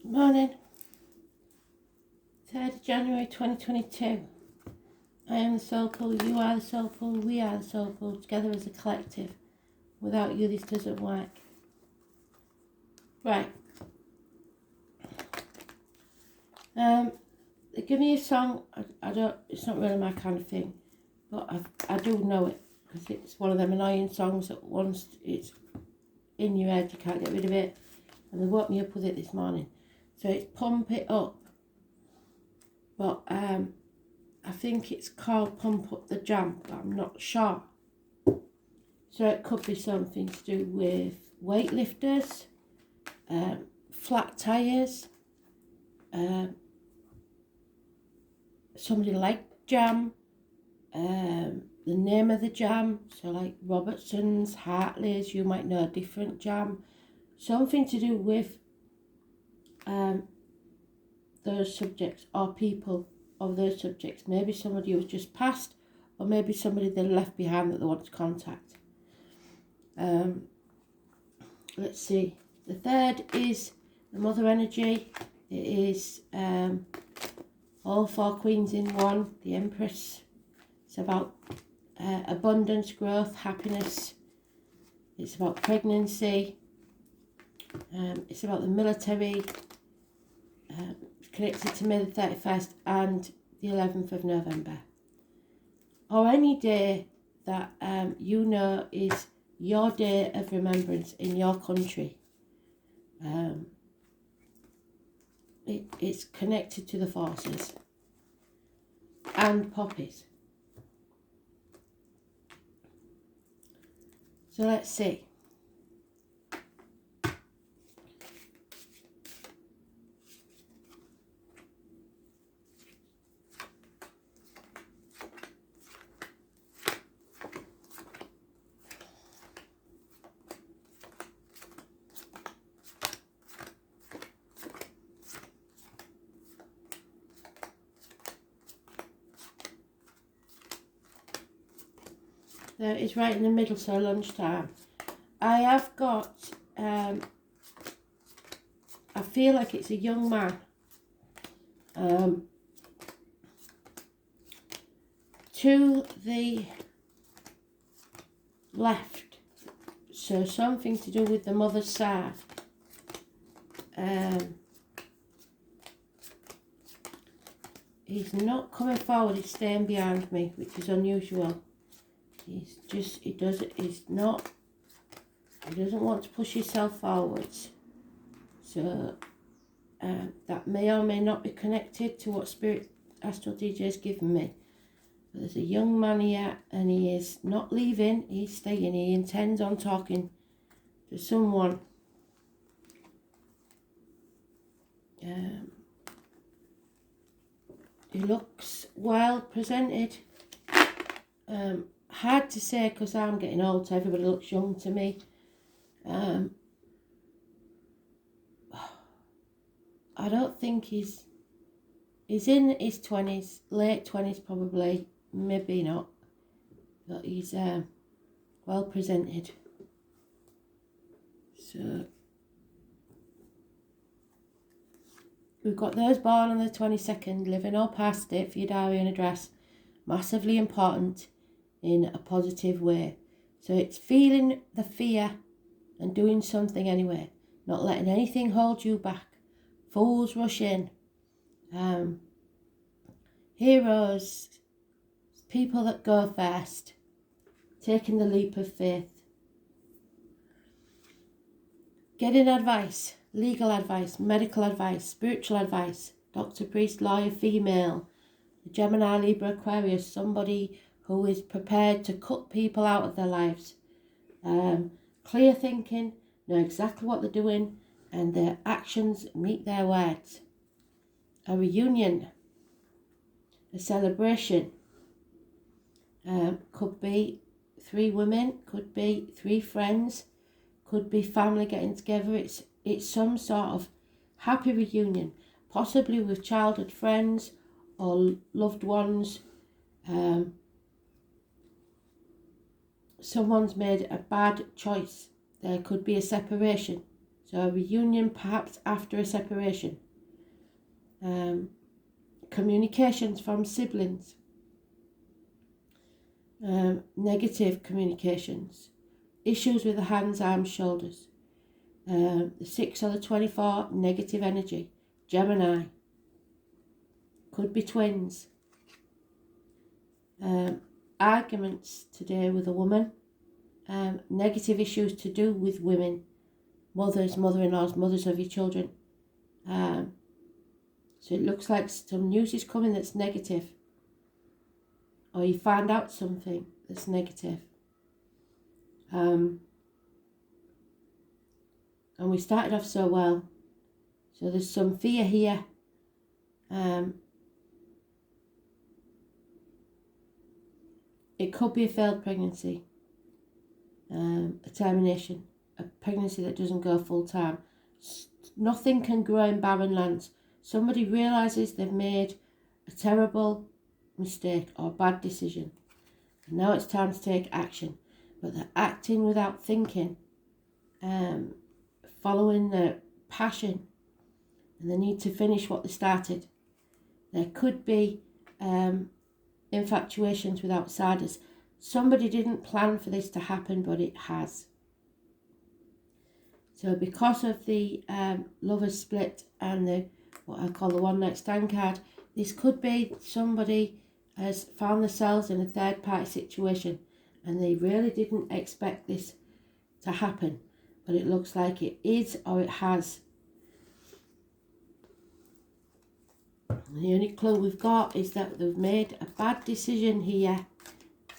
Morning, 3rd of January 2022. I am the soul pool, you are the soul pool, we are the soul pool, together as a collective. Without you this doesn't work. Right. They give me a song, I don't, it's not really my kind of thing, but I do know it, because it's one of them annoying songs that once it's in your head you can't get rid of it, and they woke me up with it this morning. So it's Pump It Up, but I think it's called Pump Up the Jam, but I'm not sure. So it could be something to do with weightlifters, flat tyres, somebody like jam, the name of the jam, so like Robertson's, Hartley's, you might know a different jam, something to do with those subjects or people of those subjects. Maybe somebody who's just passed, or maybe somebody they left behind that they want to contact. Let's see. The third is the mother energy. It is all four queens in one. The Empress. It's about abundance, growth, happiness. It's about pregnancy. It's about the military. Connected to May the 31st and the 11th of November. Or any day that you know is your day of remembrance in your country. It's connected to the forces and poppies. So let's see. There it is, right in the middle, so lunchtime. I have got, I feel like it's a young man. To the left, so something to do with the mother's side. He's not coming forward, he's staying behind me, which is unusual. He doesn't want to push himself forwards. So that may or may not be connected to what Spirit Astral DJ has given me. But there's a young man here and he is not leaving, he's staying. He intends on talking to someone. He looks well presented. Hard to say because I'm getting old, so everybody looks young to me. I don't think he's in his 20s, late 20s probably, maybe not, but he's well presented. So we've got those born on the 22nd, living or past it for your diary and address, massively important in a positive way. So it's feeling the fear and doing something anyway, not letting anything hold you back. Fools rush in. Heroes, people that go first, taking the leap of faith. Getting advice, legal advice, medical advice, spiritual advice, doctor, priest, lawyer, female, Gemini, Libra, Aquarius, somebody who is prepared to cut people out of their lives. Clear thinking, know exactly what they're doing, and their actions meet their words. A reunion, a celebration. Could be 3 women, could be 3 friends, could be family getting together. It's some sort of happy reunion, possibly with childhood friends or loved ones. Someone's made a bad choice. There could be a separation. So a reunion perhaps after a separation. Communications from siblings. Negative communications. Issues with the hands, arms, shoulders. The 6 or the 24, negative energy. Gemini. Could be twins. Arguments today with a woman. Negative issues to do with women. Mothers, mother-in-laws, mothers of your children. So it looks like some news is coming that's negative. Or you find out something that's negative. And we started off so well. So there's some fear here. It could be a failed pregnancy. A termination. A pregnancy that doesn't go full time. Nothing can grow in barren lands. Somebody realises they've made a terrible mistake or bad decision. And now it's time to take action. But they're acting without thinking. Following their passion. And they need to finish what they started. There could be infatuations with outsiders. Somebody didn't plan for this to happen, but it has. So because of the lovers split and the what I call the one night stand card, this could be somebody has found themselves in a third party situation and they really didn't expect this to happen, but it looks like it is or it has. The only clue we've got is that they've made a bad decision here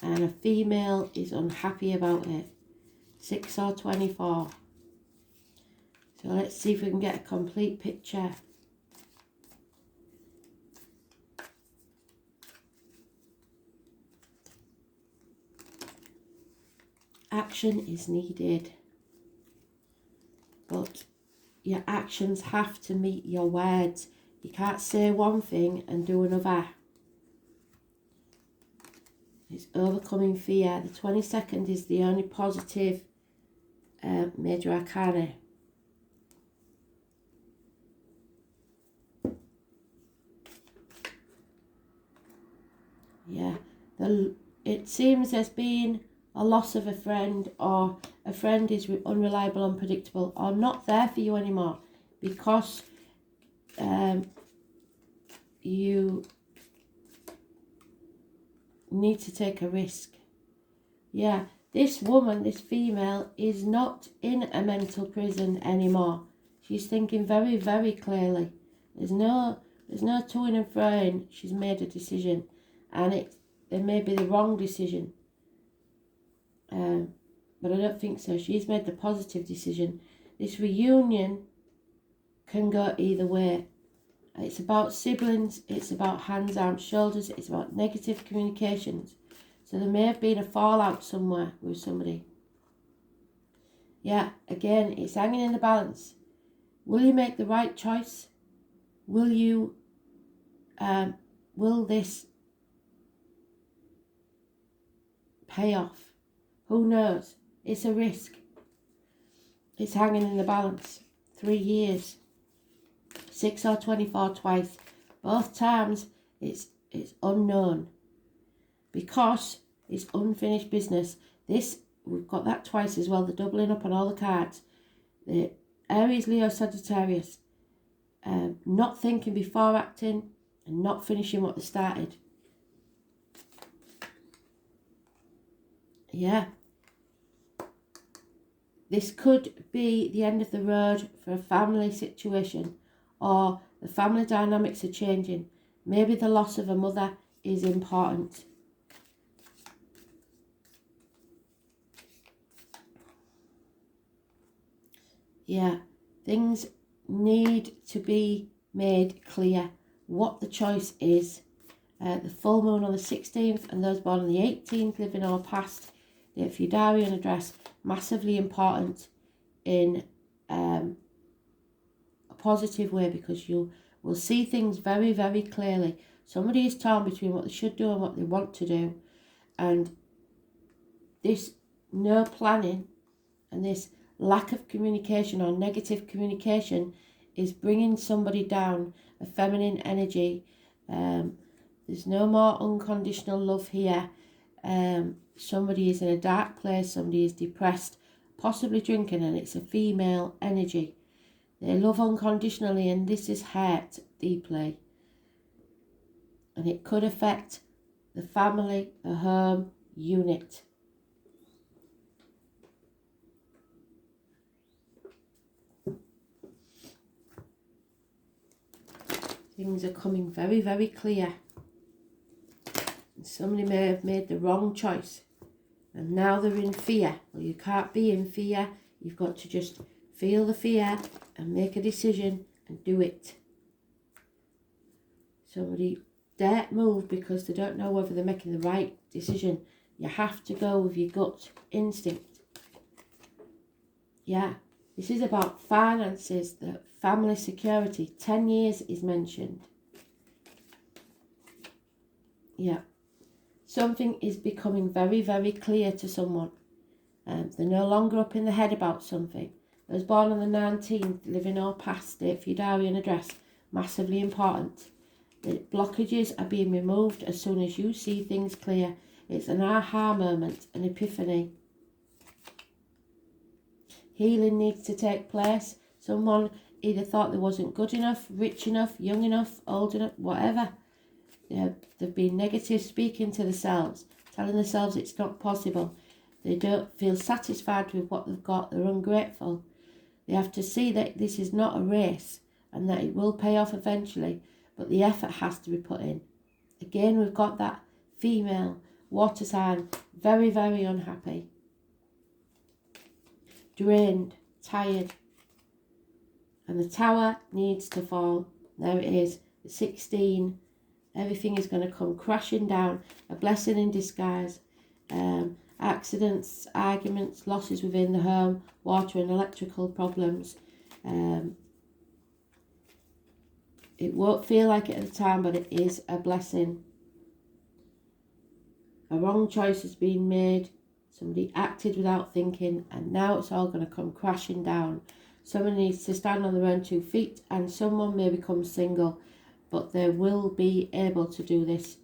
and a female is unhappy about it. 6 or 24. So let's see if we can get a complete picture. Action is needed. But your actions have to meet your words. You can't say one thing and do another. It's overcoming fear. The 22nd is the only positive major arcana. Yeah, it seems there's been a loss of a friend, or a friend is unreliable, unpredictable, or not there for you anymore because you need to take a risk. Yeah, this woman, this female, is not in a mental prison anymore. She's thinking very, very clearly. There's no toing and froing. She's made a decision, and it may be the wrong decision. But I don't think so. She's made the positive decision. This reunion can go either way. It's about siblings, it's about hands, arms, shoulders, it's about negative communications. So there may have been a fallout somewhere with somebody. Yeah, again, it's hanging in the balance. Will you make the right choice? Will you, will this pay off? Who knows? It's a risk. It's hanging in the balance. 3 years. 6 or 24 twice. Both times it's unknown. Because it's unfinished business. This, we've got that twice as well. The doubling up on all the cards. The Aries, Leo, Sagittarius. Not thinking before acting and not finishing what they started. Yeah. This could be the end of the road for a family situation, or the family dynamics are changing. Maybe the loss of a mother is important. Yeah, things need to be made clear what the choice is. The full moon on the 16th and those born on the 18th, living or past, date for your diary and address, massively important in a positive way, because you will see things very, very clearly. Somebody is torn between what they should do and what they want to do, and this no planning and this lack of communication or negative communication is bringing somebody down, a feminine energy. There's no more unconditional love here. Somebody is in a dark place, somebody is depressed, possibly drinking, and it's a female energy. They love unconditionally, and this is hurt deeply. And it could affect the family, a home, unit. Things are coming very, very clear. And somebody may have made the wrong choice. And now they're in fear. Well, you can't be in fear. You've got to just feel the fear and make a decision and do it. Somebody daren't move because they don't know whether they're making the right decision. You have to go with your gut instinct. Yeah, this is about finances, the family security. 10 years is mentioned. Yeah. Something is becoming very, very clear to someone. They're no longer up in the head about something. I was born on the 19th, living or past it, for your diary and address. Massively important. The blockages are being removed as soon as you see things clear. It's an aha moment, an epiphany. Healing needs to take place. Someone either thought they wasn't good enough, rich enough, young enough, old enough, whatever. They've been negative speaking to themselves, telling themselves it's not possible. They don't feel satisfied with what they've got. They're ungrateful. They have to see that this is not a race and that it will pay off eventually, but the effort has to be put in. Again, we've got that female water sign, very, very unhappy. Drained, tired. And the tower needs to fall. There it is, the 16. Everything is going to come crashing down. A blessing in disguise. Accidents, arguments, losses within the home, water and electrical problems. It won't feel like it at the time, but it is a blessing. A wrong choice has been made. Somebody acted without thinking, and now it's all going to come crashing down. Someone needs to stand on their own 2 feet, and someone may become single, but they will be able to do this.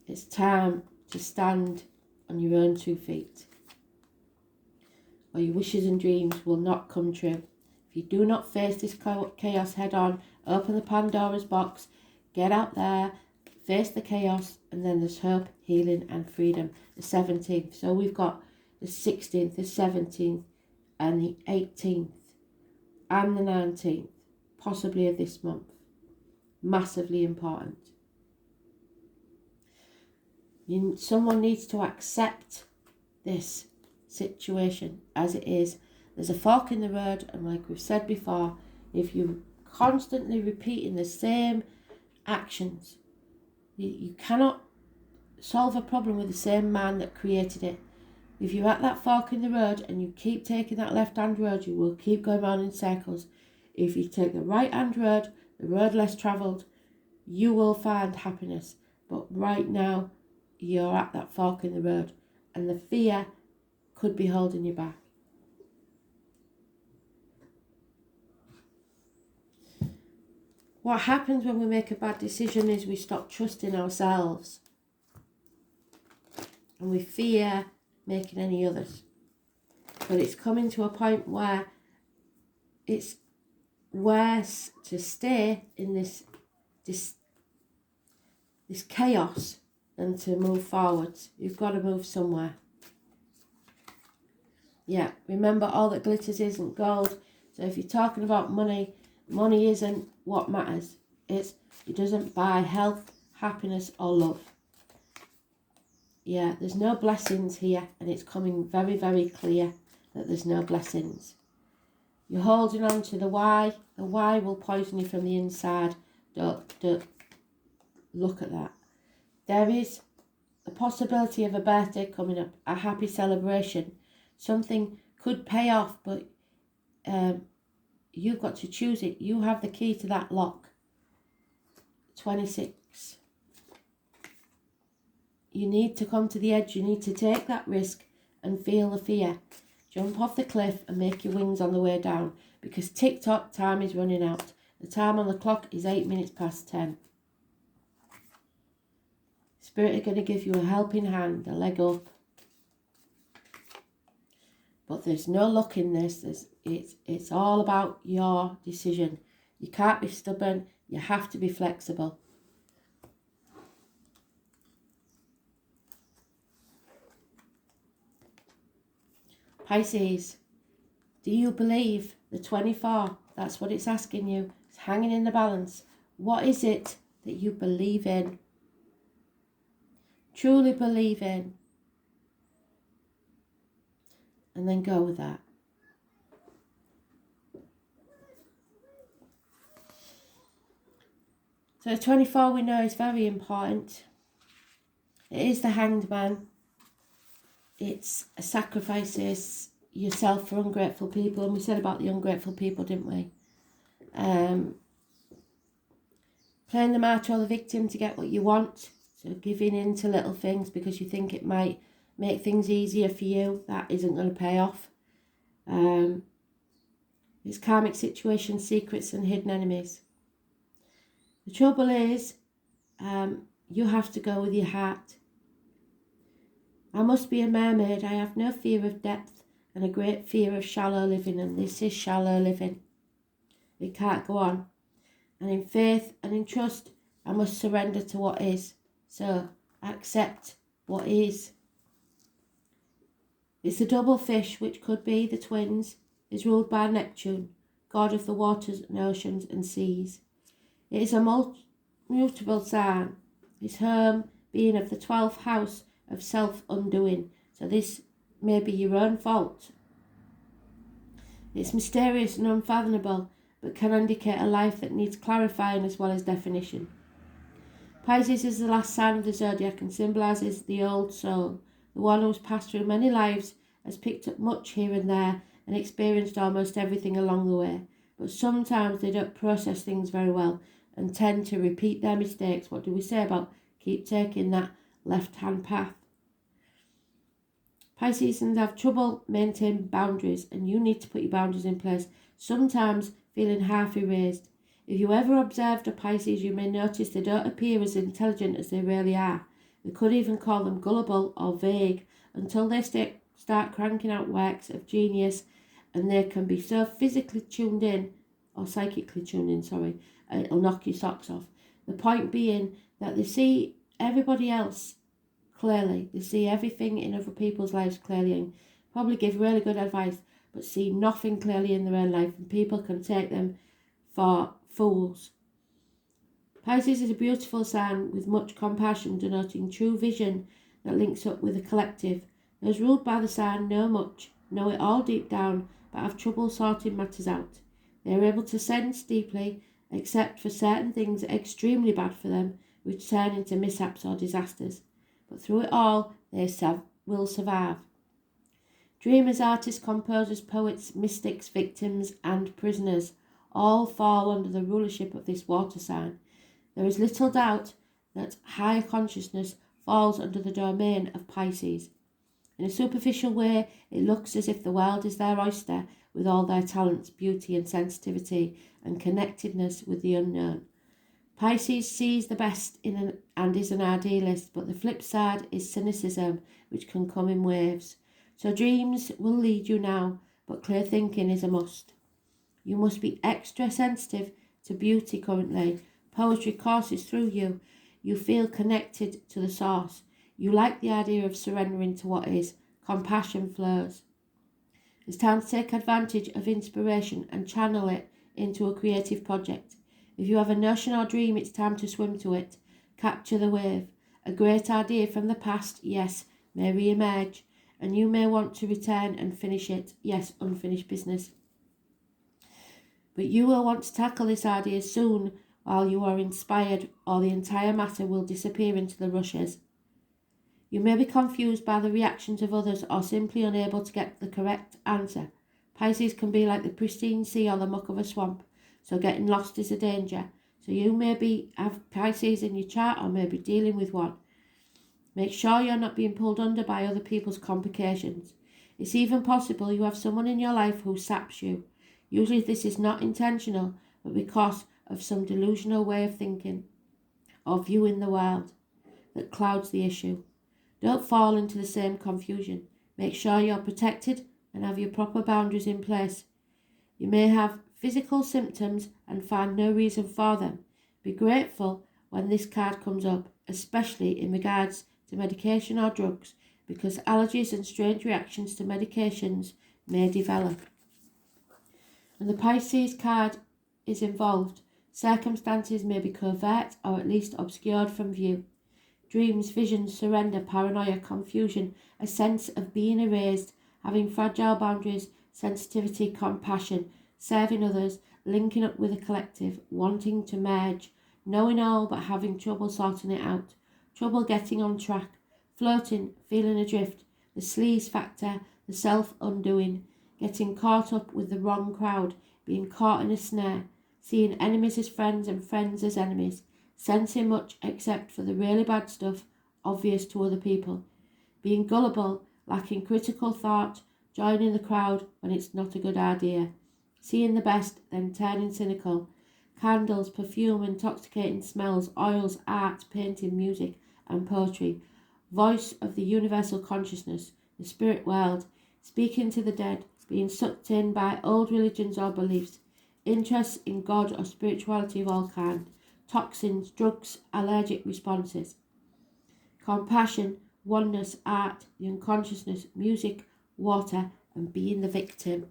It's time to stand on your own 2 feet, or your wishes and dreams will not come true. If you do not face this chaos head on, open the Pandora's box, get out there, face the chaos, and then there's hope, healing and freedom. The 17th. So we've got the 16th, the 17th, and the 18th, and the 19th, possibly of this month. Massively important. Someone needs to accept this situation as it is. There's a fork in the road, and like we've said before, if you're constantly repeating the same actions, you cannot solve a problem with the same man that created it. If you're at that fork in the road and you keep taking that left-hand road, you will keep going round in circles. If you take the right-hand road, the road less travelled, you will find happiness. But right now, you're at that fork in the road, and the fear could be holding you back. What happens when we make a bad decision is we stop trusting ourselves, and we fear making any others. But it's coming to a point where it's worse to stay in this chaos than to move forwards. You've got to move somewhere. Yeah, remember, all that glitters isn't gold. So if you're talking about money, money isn't what matters. It doesn't buy health, happiness or love. Yeah, there's no blessings here, and it's coming very, very clear that there's no blessings. You're holding on to the why. The why will poison you from the inside. Don't look at that. There is a possibility of a birthday coming up, a happy celebration. Something could pay off, but you've got to choose it. You have the key to that lock. 26. You need to come to the edge. You need to take that risk and feel the fear. Jump off the cliff and make your wings on the way down, because tick-tock, time is running out. The time on the clock is 8 minutes past 10. Spirit are going to give you a helping hand, a leg up. But there's no luck in this. It's all about your decision. You can't be stubborn. You have to be flexible. Pisces, do you believe the 24? That's what it's asking you. It's hanging in the balance. What is it that you believe in? Truly believe in. And then go with that. So 24 we know is very important. It is the Hanged Man. It's sacrifices yourself for ungrateful people. And we said about the ungrateful people, didn't we? Playing the martyr or the victim to get what you want. So giving in to little things because you think it might make things easier for you. That isn't going to pay off. It's karmic situations, secrets and hidden enemies. The trouble is, you have to go with your heart. I must be a mermaid. I have no fear of depth and a great fear of shallow living. And this is shallow living. It can't go on. And in faith and in trust, I must surrender to what is. So accept what is. It's the double fish, which could be the twins, is ruled by Neptune, god of the waters and oceans and seas. It is a mutable sign, its home being of the 12th house of self-undoing. So this may be your own fault. It's mysterious and unfathomable, but can indicate a life that needs clarifying as well as definition. Pisces is the last sign of the zodiac and symbolises the old soul, the one who has passed through many lives, has picked up much here and there and experienced almost everything along the way. But sometimes they don't process things very well and tend to repeat their mistakes. What do we say about keep taking that left-hand path? Pisceans have trouble maintaining boundaries, and you need to put your boundaries in place, sometimes feeling half erased. If you ever observed a Pisces, you may notice they don't appear as intelligent as they really are. We could even call them gullible or vague until they start cranking out works of genius, and they can be so physically tuned in, or psychically tuned in, it'll knock your socks off. The point being that they see everybody else clearly. They see everything in other people's lives clearly and probably give really good advice, but see nothing clearly in their own life, and people can take them for fools. Pisces is a beautiful sign with much compassion, denoting true vision that links up with the collective. Those ruled by the sign know much, know it all deep down, but have trouble sorting matters out. They are able to sense deeply, except for certain things are extremely bad for them, which turn into mishaps or disasters. But through it all, they will survive. Dreamers, artists, composers, poets, mystics, victims, and prisoners all fall under the rulership of this water sign. There is little doubt that higher consciousness falls under the domain of Pisces. In a superficial way, it looks as if the world is their oyster, with all their talents, beauty and sensitivity and connectedness with the unknown. Pisces sees the best and is an idealist, but the flip side is cynicism, which can come in waves. So dreams will lead you now, but clear thinking is a must. You must be extra sensitive to beauty currently. Poetry courses through you. You feel connected to the source. You like the idea of surrendering to what is. Compassion flows. It's time to take advantage of inspiration and channel it into a creative project. If you have a notion or dream, it's time to swim to it. Capture the wave. A great idea from the past, yes, may re-emerge, and you may want to return and finish it, yes, unfinished business. But you will want to tackle this idea soon while you are inspired, or the entire matter will disappear into the rushes. You may be confused by the reactions of others or simply unable to get the correct answer. Pisces can be like the pristine sea or the muck of a swamp, so getting lost is a danger. So you may have Pisces in your chart or may be dealing with one. Make sure you're not being pulled under by other people's complications. It's even possible you have someone in your life who saps you. Usually this is not intentional, but because of some delusional way of thinking or viewing the world that clouds the issue. Don't fall into the same confusion. Make sure you're protected and have your proper boundaries in place. You may have physical symptoms and find no reason for them. Be grateful when this card comes up, especially in regards to medication or drugs, because allergies and strange reactions to medications may develop. And the Pisces card is involved. Circumstances may be covert or at least obscured from view. Dreams, visions, surrender, paranoia, confusion, a sense of being erased, having fragile boundaries, sensitivity, compassion, serving others, linking up with a collective, wanting to merge, knowing all but having trouble sorting it out, trouble getting on track, floating, feeling adrift, the sleaze factor, the self-undoing, getting caught up with the wrong crowd, being caught in a snare, seeing enemies as friends and friends as enemies, sensing much except for the really bad stuff obvious to other people, being gullible, lacking critical thought, joining the crowd when it's not a good idea, seeing the best, then turning cynical, candles, perfume, intoxicating smells, oils, art, painting, music, and poetry, voice of the universal consciousness, the spirit world, speaking to the dead, being sucked in by old religions or beliefs, interest in God or spirituality of all kind, toxins, drugs, allergic responses, compassion, oneness, art, the unconsciousness, music, water, and being the victim.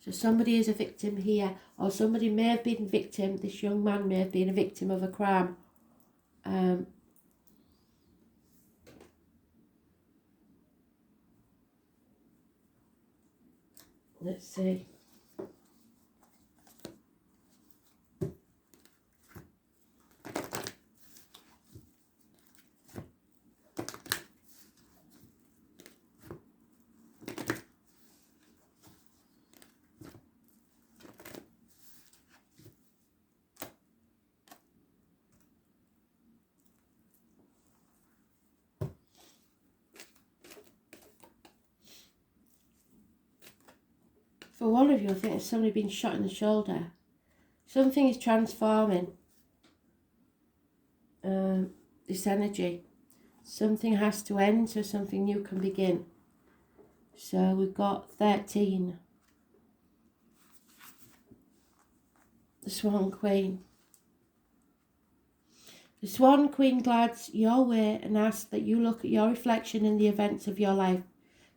So somebody is a victim here, or somebody may have been a victim, this young man may have been a victim of a crime. Let's see. For one of you, I think there's somebody being shot in the shoulder. Something is transforming this energy. Something has to end so something new can begin. So we've got 13. The Swan Queen. The Swan Queen glides your way and asks that you look at your reflection in the events of your life.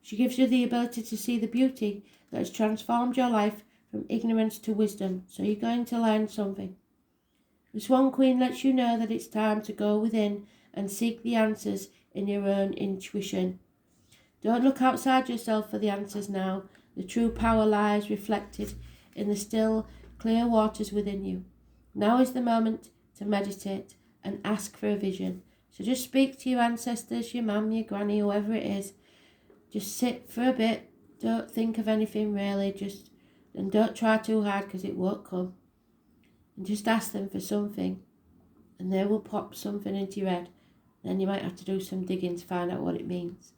She gives you the ability to see the beauty that has transformed your life from ignorance to wisdom, so you're going to learn something. The Swan Queen lets you know that it's time to go within and seek the answers in your own intuition. Don't look outside yourself for the answers now. The true power lies reflected in the still, clear waters within you. Now is the moment to meditate and ask for a vision. So just speak to your ancestors, your mum, your granny, whoever it is. Just sit for a bit. Don't think of anything really. And don't try too hard because it won't come. And just ask them for something. And they will pop something into your head. Then you might have to do some digging to find out what it means.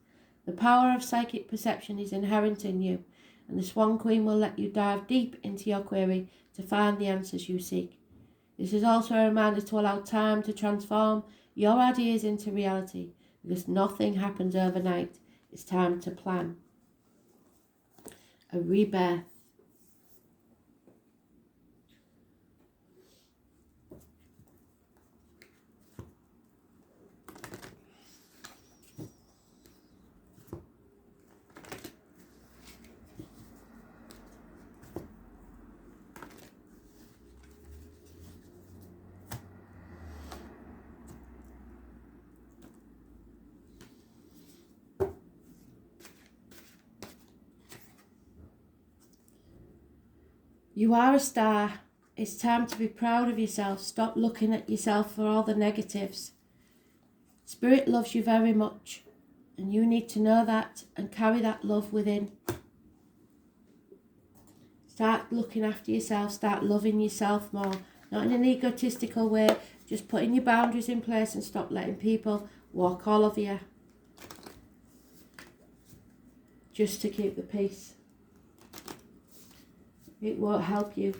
The power of psychic perception is inherent in you, and the Swan Queen will let you dive deep into your query to find the answers you seek. This is also a reminder to allow time to transform your ideas into reality, because nothing happens overnight. It's time to plan. A rebirth. You are a star. It's time to be proud of yourself. Stop looking at yourself for all the negatives. Spirit loves you very much, and you need to know that and carry that love within. Start looking after yourself. Start loving yourself more. Not in an egotistical way, just putting your boundaries in place and stop letting people walk all over you. just to keep the peace. It won't help you.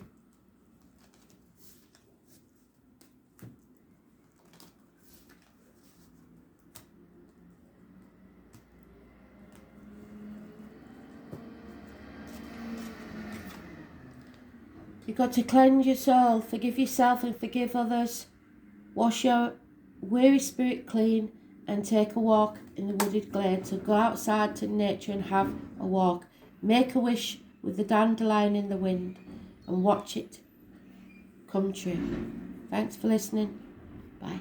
You've got to cleanse your soul, forgive yourself and forgive others. Wash your weary spirit clean and take a walk in the wooded glade. So go outside to nature and have a walk. Make a wish with the dandelion in the wind and watch it come true. Thanks for listening. Bye.